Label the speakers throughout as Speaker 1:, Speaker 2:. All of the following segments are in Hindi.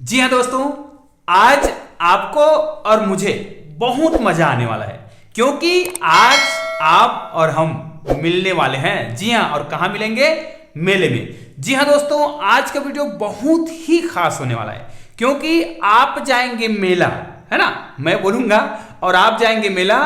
Speaker 1: जी हाँ दोस्तों, आज आपको और मुझे बहुत मजा आने वाला है क्योंकि आज आप और हम मिलने वाले हैं। जी हाँ, और कहाँ मिलेंगे? मेले में। जी हाँ दोस्तों, आज का वीडियो बहुत ही खास होने वाला है क्योंकि आप जाएंगे मेला, है ना, मैं बोलूंगा, और आप जाएंगे मेला,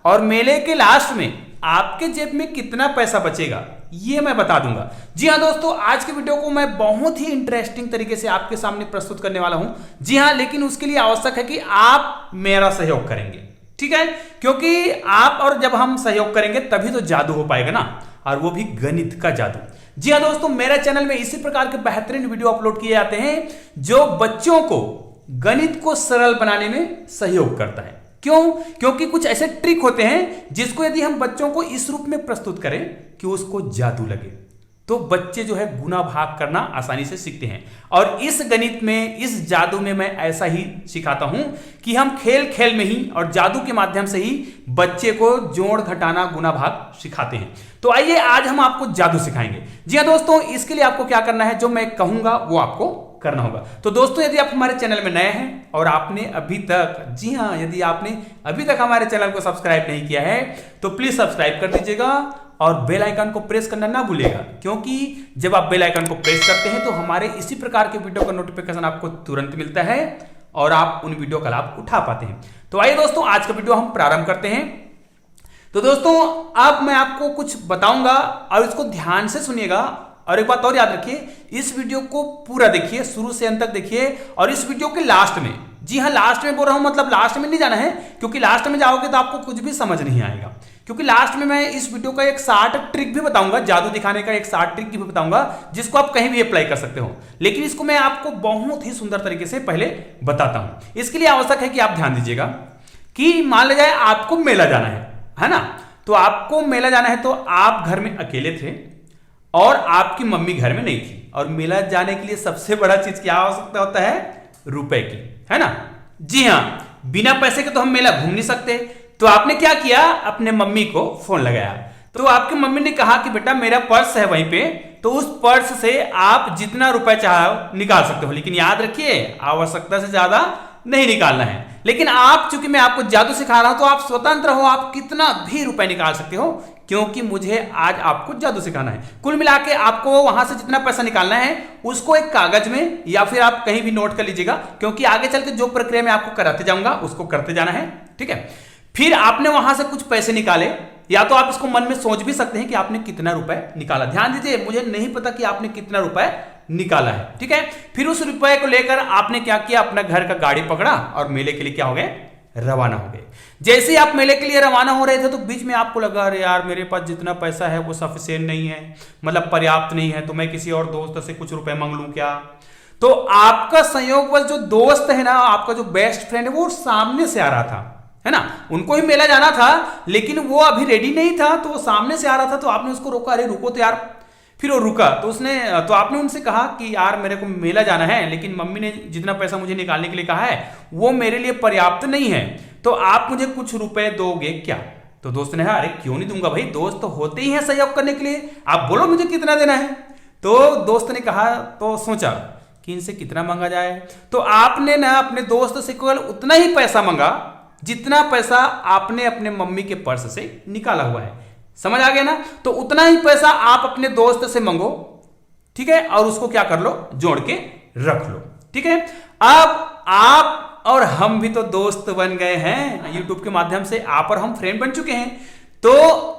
Speaker 1: और मेले के लास्ट में आपके जेब में कितना पैसा बचेगा ये मैं बता दूंगा। जी हाँ दोस्तों, आज के वीडियो को मैं बहुत ही इंटरेस्टिंग तरीके से आपके सामने प्रस्तुत करने वाला हूं। जी हाँ, लेकिन उसके लिए आवश्यक है कि आप मेरा सहयोग करेंगे, ठीक है? क्योंकि आप और जब हम सहयोग करेंगे तभी तो जादू हो पाएगा ना, और वो भी गणित का जादू। जी हाँ दोस्तों, मेरे चैनल में इसी प्रकार के बेहतरीन वीडियो अपलोड किए जाते हैं जो बच्चों को गणित को सरल बनाने में सहयोग करता है। क्यों? क्योंकि कुछ ऐसे ट्रिक होते हैं जिसको यदि हम बच्चों को इस रूप में प्रस्तुत करें कि उसको जादू लगे, तो बच्चे जो है गुना भाग करना आसानी से सीखते हैं। और इस गणित में, इस जादू में मैं ऐसा ही सिखाता हूं कि हम खेल खेल में ही और जादू के माध्यम से ही बच्चे को जोड़ घटाना गुना भाग सिखाते हैं। तो आइए आज हम आपको जादू सिखाएंगे। जी हाँ दोस्तों, इसके लिए आपको क्या करना है, जो मैं कहूंगा वो आपको करना होगा। तो दोस्तों, यदि आप हमारे चैनल में नए हैं और आपने अभी तक, जी हाँ, यदि आपने अभी तक हमारे चैनल को सब्सक्राइब नहीं किया है तो प्लीज सब्सक्राइब कर दीजिएगा और बेल आइकन को प्रेस करना ना भूलिएगा, क्योंकि जब आप बेल आइकन को प्रेस करते हैं तो हमारे इसी प्रकार के वीडियो का नोटिफिकेशन आपको तुरंत मिलता है और आप उन वीडियो का लाभ उठा पाते हैं। तो आइए दोस्तों, आज का वीडियो हम प्रारंभ करते हैं। तो दोस्तों, अब मैं आपको कुछ बताऊंगा और इसको ध्यान से सुनिएगा। और एक बात और याद रखिए, इस वीडियो को पूरा देखिए, शुरू से अंत तक देखिए। और इस वीडियो के लास्ट में, जी हाँ लास्ट में बोल रहा हूं, मतलब लास्ट में नहीं जाना है, क्योंकि लास्ट में जाओगे तो आपको कुछ भी समझ नहीं आएगा। क्योंकि लास्ट में मैं इस वीडियो का एक 60 ट्रिक भी बताऊंगा, जादू दिखाने का एक 60 ट्रिक भी बताऊंगा जिसको आप कहीं भी अप्लाई कर सकते हो। लेकिन इसको मैं आपको बहुत ही सुंदर तरीके से पहले बताता हूं। इसके लिए आवश्यक है कि आप ध्यान दीजिएगा कि मान लिया जाए आपको मेला जाना है ना। तो आपको मेला जाना है, तो आप घर में अकेले थे और आपकी मम्मी घर में नहीं थी, और मेला जाने के लिए सबसे बड़ा चीज क्या आवश्यकता होता है? रुपए की, है ना। जी हाँ, बिना पैसे के तो हम मेला घूम नहीं सकते। तो आपने क्या किया? अपने मम्मी को फोन लगाया। तो आपकी मम्मी ने कहा कि बेटा मेरा पर्स है वहीं पे, तो उस पर्स से आप जितना रुपए चाहो निकाल सकते हो, लेकिन याद रखिए आवश्यकता से ज्यादा नहीं निकालना है। लेकिन आप, चूंकि मैं आपको जादू सिखा रहा हूं, तो आप स्वतंत्र हो, आप कितना भी रुपए निकाल सकते हो, क्योंकि मुझे आज आपको जादू सिखाना है। कुल मिला के आपको वहां से जितना पैसा निकालना है उसको एक कागज में या फिर आप कहीं भी नोट कर लीजिएगा, क्योंकि आगे चल के जो प्रक्रिया मैं आपको कराते जाऊंगा उसको करते जाना है, ठीक है। फिर आपने वहां से कुछ पैसे निकाले, या तो आप इसको मन में सोच भी सकते हैं कि आपने कितना रुपए निकाला। ध्यान दीजिए, मुझे नहीं पता कि आपने कितना रुपए निकाला है, ठीक है। फिर उस रुपए को लेकर आपने क्या किया? अपना घर का गाड़ी पकड़ा और मेले के लिए क्या हो गए? रवाना हो गए। जैसे ही आप मेले के लिए रवाना हो रहे थे तो बीच में आपको लगा, अरे यार मेरे पास जितना पैसा है वो सफिशिएंट नहीं है, मतलब पर्याप्त नहीं है, तो मैं किसी और दोस्त से कुछ रुपए मांग लूं क्या? तो आपका संयोगवश जो दोस्त है ना, आपका जो बेस्ट फ्रेंड है, वो सामने से आ रहा था, है ना। उनको ही मेला जाना था लेकिन वो अभी रेडी नहीं था, तो वो सामने से आ रहा था। तो आपने उसको रोका, अरे रुको तो यार। फिर वो रुका, तो आपने उनसे कहा कि यार मेरे को मेला जाना है, लेकिन मम्मी ने जितना पैसा मुझे निकालने के लिए कहा है वो मेरे लिए पर्याप्त नहीं है, तो आप मुझे कुछ रुपए दोगे क्या? तो दोस्त ने कहा, अरे क्यों नहीं दूंगा भाई, दोस्त तो होते ही हैं सहयोग करने के लिए, आप बोलो मुझे कितना देना है। तो दोस्त ने कहा, तो सोचा कि इनसे कितना मांगा जाए। तो आपने ना अपने दोस्त से केवल उतना ही पैसा मांगा जितना पैसा आपने अपने मम्मी के पर्स से निकाला हुआ है। समझ आ गया ना? तो उतना ही पैसा आप अपने दोस्त से मांगो, ठीक है, और उसको क्या कर लो? जोड़ के रख लो, ठीक है। अब आप और हम भी तो दोस्त बन गए हैं YouTube के माध्यम से, आप और हम फ्रेंड बन चुके हैं। तो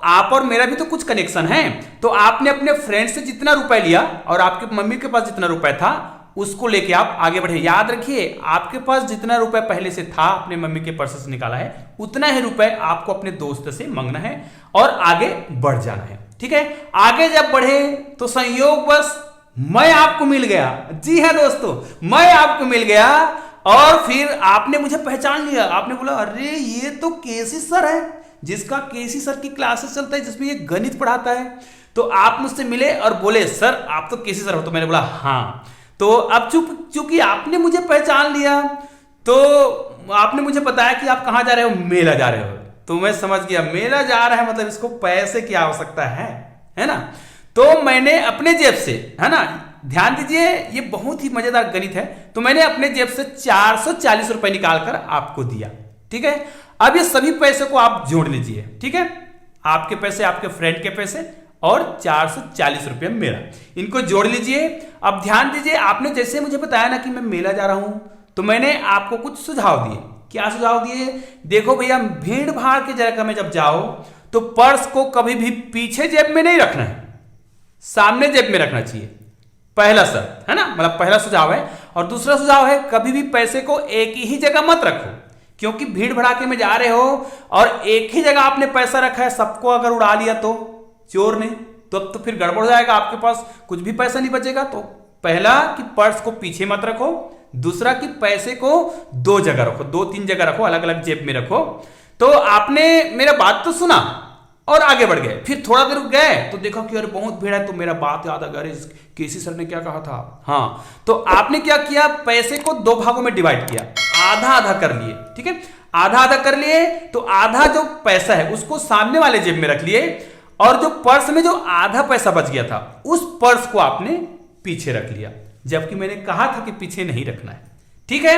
Speaker 1: आप और मेरा भी तो कुछ कनेक्शन है। तो आपने अपने फ्रेंड से जितना रुपए लिया और आपके मम्मी के पास जितना रुपए था उसको लेके आप आगे बढ़े। याद रखिए, आपके पास जितना रुपए पहले से था, अपने मम्मी के पर्स से निकाला है, उतना ही रुपए आपको अपने दोस्त से मांगना है और आगे बढ़ जाना है, ठीक है। आगे जब बढ़े तो संयोगवश मैं आपको मिल गया। जी हाँ दोस्तों, मैं आपको मिल गया और फिर आपने मुझे पहचान लिया। आपने बोला, अरे ये तो केसी सर है, जिसका केसी सर की क्लासेस चलता है, जिसमें ये गणित पढ़ाता है। तो आप मुझसे मिले और बोले, सर आप तो केसी सर हो। तो मैंने बोला हाँ। तो अब चूंकि आपने मुझे पहचान लिया, तो आपने मुझे बताया कि आप कहां जा रहे हो? मेला जा रहे हो। तो मैं समझ गया मेला जा रहा है मतलब इसको पैसे की आवश्यकता है ना। तो मैंने अपने जेब से, है ना, ध्यान दीजिए, ये बहुत ही मजेदार गणित है। तो मैंने अपने जेब से 440 रुपए निकालकर आपको दिया, ठीक है। अब ये सभी पैसे को आप जोड़ लीजिए, ठीक है। आपके पैसे, आपके फ्रेंड के पैसे और 440 रुपये मेरा, इनको जोड़ लीजिए। अब ध्यान दीजिए, आपने जैसे मुझे बताया ना कि मैं मेला जा रहा हूं, तो मैंने आपको कुछ सुझाव दिए। क्या सुझाव दिए? देखो भैया, भीड़ भाड़ की जगह में जब जाओ तो पर्स को कभी भी पीछे जेब में नहीं रखना है, सामने जेब में रखना चाहिए। पहला शर्त है ना, मतलब पहला सुझाव है। और दूसरा सुझाव है, कभी भी पैसे को एक ही जगह मत रखो, क्योंकि भीड़ भड़ाके में जा रहे हो और एक ही जगह आपने पैसा रखा है, सबको अगर उड़ा लिया तो चोर ने, तो फिर गड़बड़ हो जाएगा, आपके पास कुछ भी पैसा नहीं बचेगा। तो पहला कि पर्स को पीछे मत रखो, दूसरा कि पैसे को दो जगह रखो, 2-3 जगह रखो, अलग अलग जेब में रखो। तो आपने मेरा बात तो सुना और आगे बढ़ गए। फिर थोड़ा देर गए तो देखा कि अरे बहुत भीड़ है, तो मेरा बात याद आ गया, अरे केसी सर ने क्या कहा था। हाँ, तो आपने क्या किया, पैसे को 2 भागों में डिवाइड किया, आधा आधा कर लिए, ठीक है। आधा आधा कर लिए तो आधा जो पैसा है उसको सामने वाले जेब में रख लिए, और जो पर्स में जो आधा पैसा बच गया था उस पर्स को आपने पीछे रख लिया, जबकि मैंने कहा था कि पीछे नहीं रखना है, ठीक है।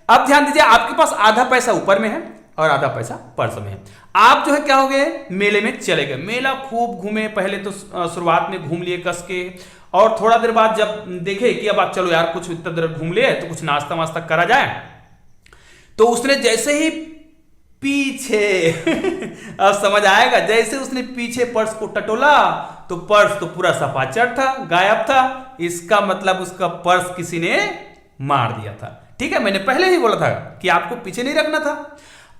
Speaker 1: अब ध्यान दीजिए, आपके पास आधा पैसा ऊपर में है और आधा पैसा पर्स में है। आप जो है क्या हो गए, मेले में चले गए, मेला खूब घूमे। पहले तो शुरुआत में घूम लिए कस के, और थोड़ा देर बाद जब देखे कि अब आप चलो यार कुछ इतना देर घूम लिए तो कुछ नाश्ता वास्ता करा जाए, तो उसने जैसे ही पीछे अब समझ आएगा, जैसे उसने पीछे पर्स को टटोला तो पर्स तो पूरा सपाचर था, गायब था। इसका मतलब उसका पर्स किसी ने मार दिया था, ठीक है। मैंने पहले ही बोला था कि आपको पीछे नहीं रखना था।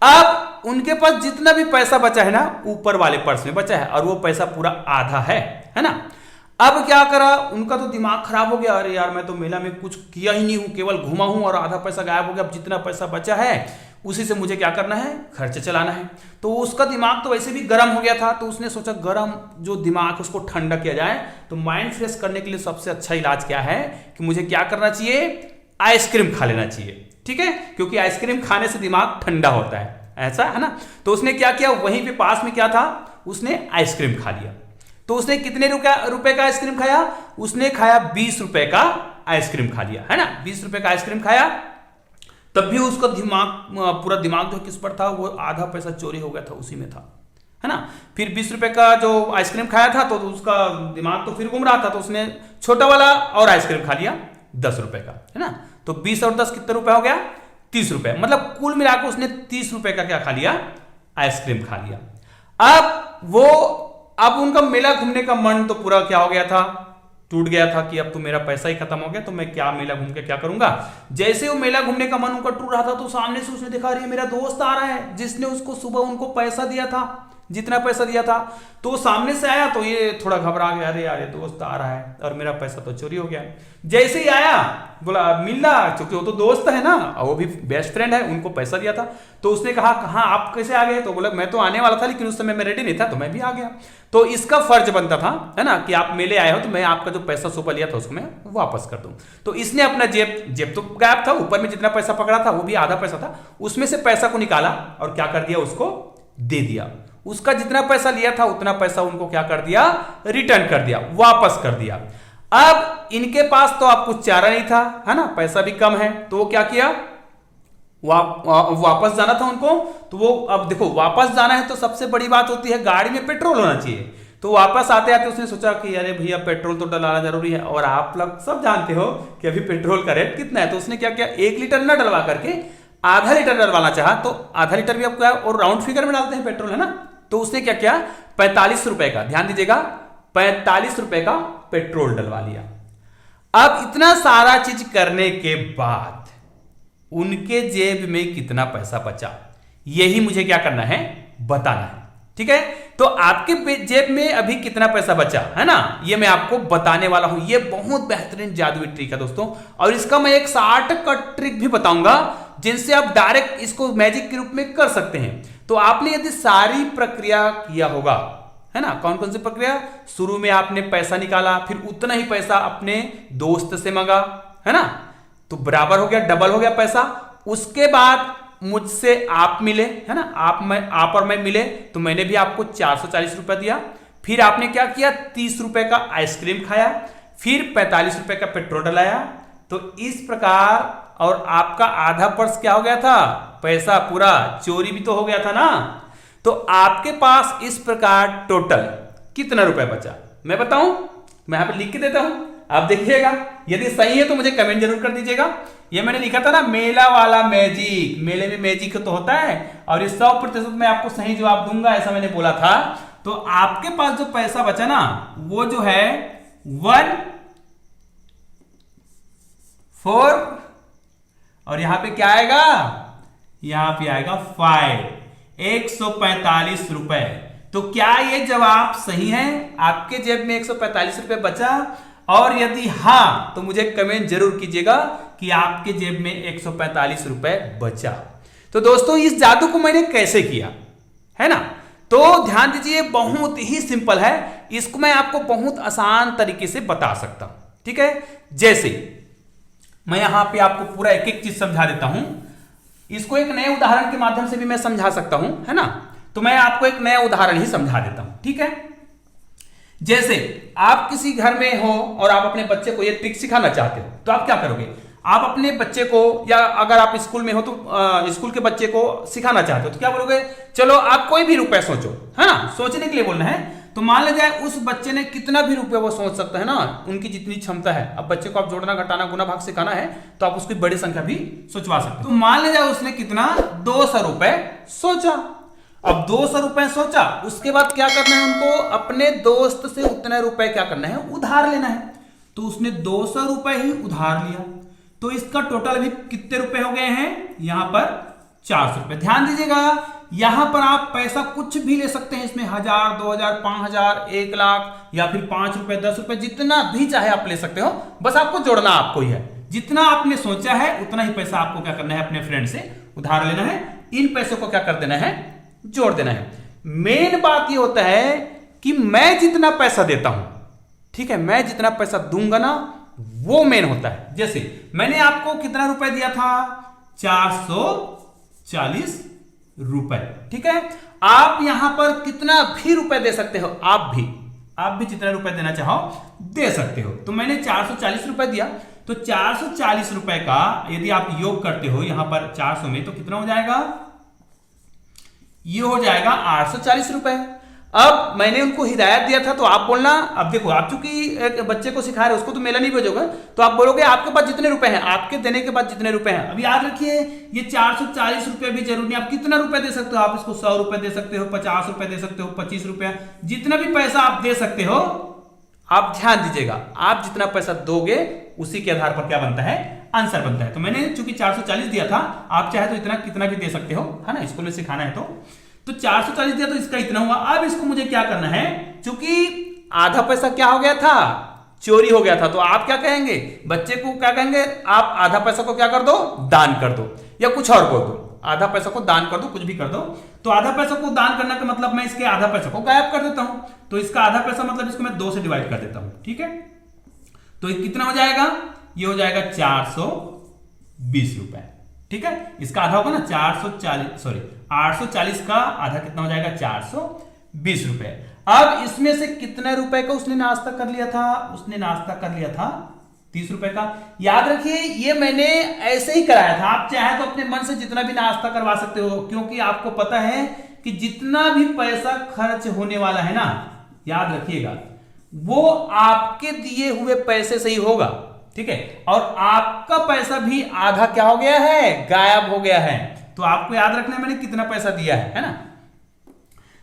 Speaker 1: अब उनके पास जितना भी पैसा बचा है ना, ऊपर वाले पर्स में बचा है, और वो पैसा पूरा आधा है ना। अब क्या करा, उनका तो दिमाग खराब हो गया, अरे यार मैं तो मेला में कुछ किया ही नहीं हूं, केवल घुमा हूं और आधा पैसा गायब हो गया। अब जितना पैसा बचा है उसी से मुझे क्या करना है, खर्च चलाना है। तो उसका दिमाग तो वैसे भी गर्म हो गया था, तो उसने सोचा गर्म जो दिमाग उसको ठंडा किया जाए। तो माइंड फ्रेश करने के लिए सबसे अच्छा इलाज क्या है कि मुझे क्या करना चाहिए, आइसक्रीम खा लेना चाहिए, ठीक है, क्योंकि आइसक्रीम खाने से दिमाग ठंडा होता है, ऐसा है ना। तो उसने क्या किया, वहीं पे पास में क्या था, उसने आइसक्रीम खा लिया। तो उसने कितने रुपए का आइसक्रीम खाया, उसने खाया 20 रुपए का आइसक्रीम खा लिया, है ना। 20 रुपए का आइसक्रीम खाया, तब भी उसका दिमाग, पूरा दिमाग जो किस पर था, वो आधा पैसा चोरी हो गया था, उसी में था, है ना। फिर 20 रुपए का जो आइसक्रीम खाया था तो उसका दिमाग तो फिर घूम रहा था, तो उसने छोटा वाला और आइसक्रीम खा लिया 10 रुपए का, है ना। तो 20 और 10 कितने रुपए हो गया, 30 रुपए। मतलब कुल मिलाकर उसने 30 रुपए का क्या खा लिया, आइसक्रीम खा लिया। अब उनका मेला घूमने का मन तो पूरा क्या हो गया था, टूट गया था कि अब तो मेरा पैसा ही खत्म हो गया, तो मैं क्या मेला घूम के क्या करूंगा। जैसे वो मेला घूमने का मन उनका टूट रहा था, तो सामने से उसने देखा, अरे मेरा दोस्त आ रहा है जिसने उसको सुबह उनको पैसा दिया था, जितना पैसा दिया था। तो वो सामने से आया तो ये थोड़ा घबरा गया, अरे यार ये दोस्त आ रहा है और मेरा पैसा तो चोरी हो गया। जैसे ही आया बोला मिलना, क्योंकि वो तो दोस्त है ना, और वो भी बेस्ट फ्रेंड है, उनको पैसा दिया था। तो उसने कहा कहाँ आप कैसे आ गए, तो बोला मैं तो आने वाला था लेकिन उस समय मैं रेडी नहीं था, तो मैं भी आ गया। तो इसका फर्ज बनता था, है ना, कि आप मेले आए हो तो मैं आपका जो पैसा सुबह लिया था उसको मैं वापस कर दूं। तो इसने अपना जेब तो गायब था, ऊपर में जितना पैसा पकड़ा था वो भी आधा पैसा था, उसमें से पैसा को निकाला और क्या कर दिया, उसको दे दिया। उसका जितना पैसा लिया था उतना पैसा उनको क्या कर दिया, रिटर्न कर दिया, वापस कर दिया। अब इनके पास तो अब कुछ चारा नहीं था, है ना, पैसा भी कम है, तो वो क्या किया, वापस जाना था उनको। तो वो, अब देखो वापस जाना है तो सबसे बड़ी बात होती है गाड़ी में पेट्रोल होना चाहिए। तो वापस आते आते उसने सोचा कि अरे भैया पेट्रोल तो डलाना जरूरी है, और आप लोग सब जानते हो कि अभी पेट्रोल का रेट कितना है। तो उसने क्या किया, 1 लीटर न डलवा करके आधा लीटर डलवाना चाहा, तो आधा लीटर भी आपको क्या, और राउंड फिगर में डालते हैं पेट्रोल, है ना। तो उसने क्या किया, 45 रुपए का, ध्यान दीजिएगा, 45 रुपए का पेट्रोल डलवा लिया। अब इतना सारा चीज करने के बाद उनके जेब में कितना पैसा बचा, यही मुझे क्या करना है, बताना है, ठीक है। तो आपके जेब में अभी कितना पैसा बचा है ना, ये मैं आपको बताने वाला हूं। ये बहुत बेहतरीन जादुई ट्रिक है दोस्तों, और इसका मैं एक शॉर्टकट ट्रिक भी बताऊंगा जिनसे आप डायरेक्ट इसको मैजिक के रूप में कर सकते हैं। तो आपने यदि सारी प्रक्रिया किया होगा, है ना, कौन कौन सी प्रक्रिया, शुरू में आपने पैसा निकाला, फिर उतना ही पैसा अपने दोस्त से मांगा, है ना, तो बराबर हो गया, डबल हो गया पैसा। उसके बाद मुझसे आप मिले, है ना, आप और मैं मिले, तो मैंने भी आपको 440 रुपए दिया। फिर आपने क्या किया, 30 रुपए का आइसक्रीम खाया। फिर 45 रुपए का पेट्रोल डलाया। तो इस प्रकार, और आपका आधा पर्स क्या हो गया था, पैसा पूरा चोरी भी तो हो गया था ना। तो आपके पास इस प्रकार टोटल कितना रुपए बचा, मैं बताऊं, मैं यहां पे लिख के देता हूं, आप देखिएगा। यदि सही है तो मुझे कमेंट जरूर कर दीजिएगा। ये मैंने लिखा था ना, मेला वाला मैजिक, मेले में मैजिक तो होता है, और ये 100% मैं आपको सही जवाब दूंगा, ऐसा मैंने बोला था। तो आपके पास जो पैसा बचा ना, वो जो है 1 4, और यहां पे क्या आएगा, यहां पे आएगा 5, 145 रुपए। तो क्या ये जवाब सही है, आपके जेब में 145 रुपए बचा? और यदि हां तो मुझे कमेंट जरूर कीजिएगा कि आपके जेब में 145 रुपए बचा। तो दोस्तों, इस जादू को मैंने कैसे किया है ना, तो ध्यान दीजिए, बहुत ही सिंपल है। इसको मैं आपको बहुत आसान तरीके से बता सकता हूं, ठीक है। जैसे मैं यहां पे आपको पूरा एक एक चीज समझा देता हूं, इसको एक नए उदाहरण के माध्यम से भी मैं समझा सकता हूं, है ना। तो मैं आपको एक नया उदाहरण ही समझा देता हूं, ठीक है। जैसे आप किसी घर में हो और आप अपने बच्चे को ये ट्रिक सिखाना चाहते हो, तो आप क्या करोगे, आप अपने बच्चे को, या अगर आप स्कूल में हो तो स्कूल के बच्चे को सिखाना चाहते हो, तो क्या बोलोगे, चलो आप कोई भी रुपए सोचो, है ना, सोचने के लिए बोलना है। तो मान लिया जाए उस बच्चे ने कितना भी रुपए वो सोच सकता है ना, उनकी जितनी क्षमता है। अब बच्चे को आप जोड़ना, घटाना, गुना, भाग सिखाना है, तो आप उसकी बड़ी संख्या भी सोचवा सकते हो। तो मान लिया जाए उसने कितना, 200 रुपए सोचा। अब 200 रुपए सोचा, उसके बाद क्या करना है उनको, अपने दोस्त से उतने रुपए क्या करना है, उधार लेना है। तो उसने 200 रुपए ही उधार लिया, तो इसका टोटल अभी कितने रुपए हो गए हैं, यहां पर 400 रुपए। ध्यान दीजिएगा, यहां पर आप पैसा कुछ भी ले सकते हैं, इसमें 1000, 2000, 5000, 1 लाख, या फिर 5 रुपए, 10 रुपए, जितना भी चाहे आप ले सकते हो। बस आपको जोड़ना आपको ही है, जितना आपने सोचा है उतना ही पैसा आपको क्या करना है, अपने फ्रेंड से उधार लेना है। इन पैसों को क्या कर देना है, जोड़ देना है। मेन बात यह होता है कि मैं जितना पैसा देता हूं, ठीक है, मैं जितना पैसा दूंगा ना, वो मेन होता है। जैसे मैंने आपको कितना रुपए दिया था, 440 रुपए, ठीक है। आप यहां पर कितना भी रुपए दे सकते हो, आप भी जितना रुपए देना चाहो दे सकते हो। तो मैंने 440 रुपए दिया, तो 440 रुपए का यदि आप योग करते हो यहां पर 400 में, तो कितना हो जाएगा, ये हो जाएगा 840 रुपए। अब मैंने उनको हिदायत दिया था, तो आप बोलना, अब देखो, आप चूंकि एक बच्चे को सिखा रहे हो, उसको तो मेला नहीं भेजोगे, तो आप बोलोगे आपके पास जितने रुपए हैं, आपके देने के बाद जितने रुपए हैं। अब याद रखिए, ये 440 रुपए भी जरूरी नहीं, आप कितना रुपए दे सकते हो, आप इसको 100 रुपए दे सकते हो, 50 रुपए दे सकते हो, 25 रुपए, जितना भी पैसा आप दे सकते हो। आप ध्यान दीजिएगा, आप जितना पैसा दोगे उसी के आधार पर क्या बनता है, आंसर बनता है। तो मैंने चूंकि 440 दिया था, आप चाहे तो इतना कितना भी दे सकते हो, है ना, स्कूल में सिखाना है तो 440 दिया, तो इसका इतना हुआ। अब इसको मुझे क्या करना है, चूंकि आधा पैसा क्या हो गया था, चोरी हो गया था, तो आप क्या कहेंगे, बच्चे को क्या कहेंगे, आप आधा पैसा को क्या कर दो, दान कर दो, या कुछ और कर दो, आधा पैसा को दान कर दो, कुछ भी कर दो। तो आधा पैसा को दान करने का मतलब मैं इसके आधा पैसा को गायब कर देता हूं, तो इसका आधा पैसा मतलब इसको मैं 2 से डिवाइड कर देता हूं, ठीक है। तो कितना हो जाएगा, ये हो जाएगा 420 रुपए, ठीक है। इसका आधा होगा ना 840 का आधा कितना हो जाएगा, 420 रुपए। अब इसमें से कितने रुपए का उसने नाश्ता कर लिया था, उसने नाश्ता कर लिया था 30 रुपए का। याद रखिए, ये मैंने ऐसे ही कराया था, आप चाहे तो अपने मन से जितना भी नाश्ता करवा सकते हो, क्योंकि आपको पता है कि जितना भी पैसा खर्च होने वाला है ना, याद रखिएगा, वो आपके दिए हुए पैसे से ही होगा, ठीक है। और आपका पैसा भी आधा क्या हो गया है, गायब हो गया है। तो आपको याद रखना है मैंने कितना पैसा दिया है ना।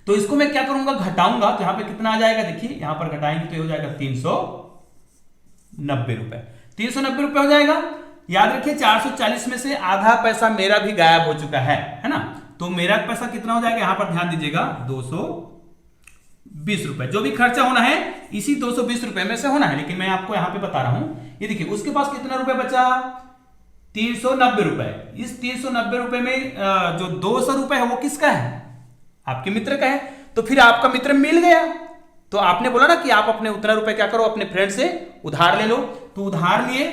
Speaker 1: तो इसको मैं क्या करूंगा, घटाऊंगा, तो यहां पे कितना आ जाएगा, देखिए यहां पर घटाएंगे तो हो जाएगा 390 रुपए, 390 रुपए हो जाएगा। याद रखिए 440 में से आधा पैसा मेरा भी गायब हो चुका है ना। तो मेरा पैसा कितना हो जाएगा, यहां पर ध्यान दीजिएगा, 220 रुपए। जो भी खर्चा होना है इसी 220 रुपए में से होना है, लेकिन मैं आपको यहां पे बता रहा हूं। ये देखिए उसके पास कितना रुपए बचा, 390 रुपए। इस 390 रुपए में जो 200 रुपए है वो किसका है, आपके मित्र का है। तो फिर आपका मित्र मिल गया, तो आपने बोला ना कि आप अपने उतना रुपए क्या करो, अपने फ्रेंड से उधार ले लो। तो उधार लिए,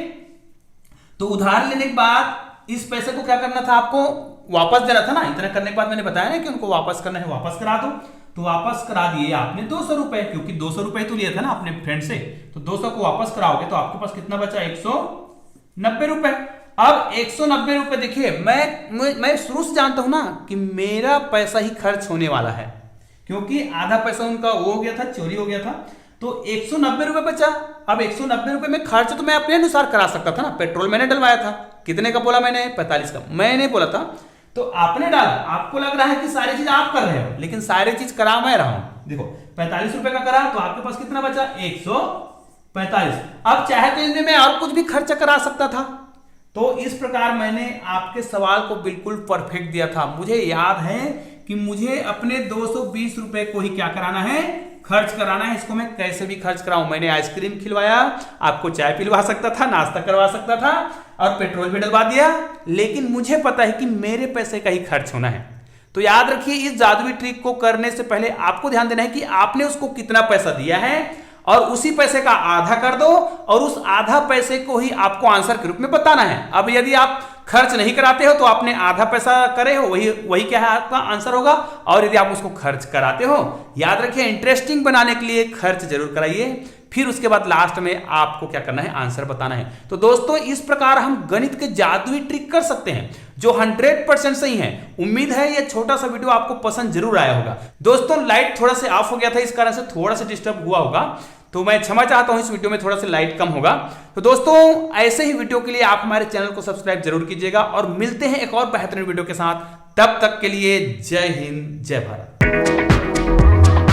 Speaker 1: तो उधार लेने के बाद इस पैसे को क्या करना था, आपको वापस देना था ना। इतना करने के बाद मैंने बताया ना कि उनको वापस करना है, वापस करा दो। तो वापस करा दिए आपने 200 रुपए, क्योंकि 200 रुपए तो लिया था ना अपने फ्रेंड से, तो 200 को वापस कराओगे तो आपके पास कितना बचा, 190 रुपए। अब 190 रुपए देखिए, मैं शुरू से जानता हूं ना कि मेरा पैसा ही खर्च होने वाला है, क्योंकि आधा पैसा उनका वो हो गया था, चोरी हो गया था, तो 190 रुपए बचा। अब 190 रुपए में खर्च तो मैं अपने अनुसार करा सकता था ना, पेट्रोल मैंने डलवाया था, कितने का बोला मैंने, 45 का मैंने बोला था, तो आपने डाला, आपको लग रहा है कि सारी चीज आप कर रहे हो, लेकिन सारी चीज करा मैं रहा हूं। देखो 45 रुपए का करा तो आपके पास कितना बचा, 145। अब चाहे तो इनमें मैं और कुछ भी खर्चा करा सकता था, तो इस प्रकार मैंने आपके सवाल को बिल्कुल परफेक्ट दिया था। मुझे याद है कि मुझे अपने 220 रुपए को ही क्या कराना है, खर्च कराना है। इसको मैं कैसे भी खर्च कराऊं, मैंने आइसक्रीम खिलवाया, आपको चाय पिलवा सकता था, नाश्ता करवा सकता था और पेट्रोल भी डलवा दिया, लेकिन मुझे पता है कि मेरे पैसे का ही खर्च होना है। तो याद रखिए, इस जादुई ट्रिक को करने से पहले आपको ध्यान देना है कि आपने उसको कितना पैसा दिया है और उसी पैसे का आधा कर दो और उस आधा पैसे को ही आपको आंसर के रूप में बताना है। अब यदि आप खर्च नहीं कराते हो तो आपने आधा पैसा करे हो, वही क्या है आपका आंसर होगा, और यदि आप उसको खर्च कराते हो, याद रखिए इंटरेस्टिंग बनाने के लिए खर्च जरूर कराइए, फिर उसके बाद लास्ट में आपको क्या करना है, आंसर बताना है। तो दोस्तों इस प्रकार हम गणित के जादुई ट्रिक कर सकते हैं जो 100% सही है। उम्मीद है ये छोटा सा वीडियो आपको पसंद जरूर आया होगा। दोस्तों लाइट थोड़ा सा ऑफ हो गया था, इस कारण से थोड़ा सा डिस्टर्ब हुआ होगा, तो मैं क्षमा चाहता हूं, इस वीडियो में थोड़ा सा लाइट कम होगा। तो दोस्तों ऐसे ही वीडियो के लिए आप हमारे चैनल को सब्सक्राइब जरूर कीजिएगा और मिलते हैं एक और बेहतरीन वीडियो के साथ। तब तक के लिए जय हिंद, जय भारत।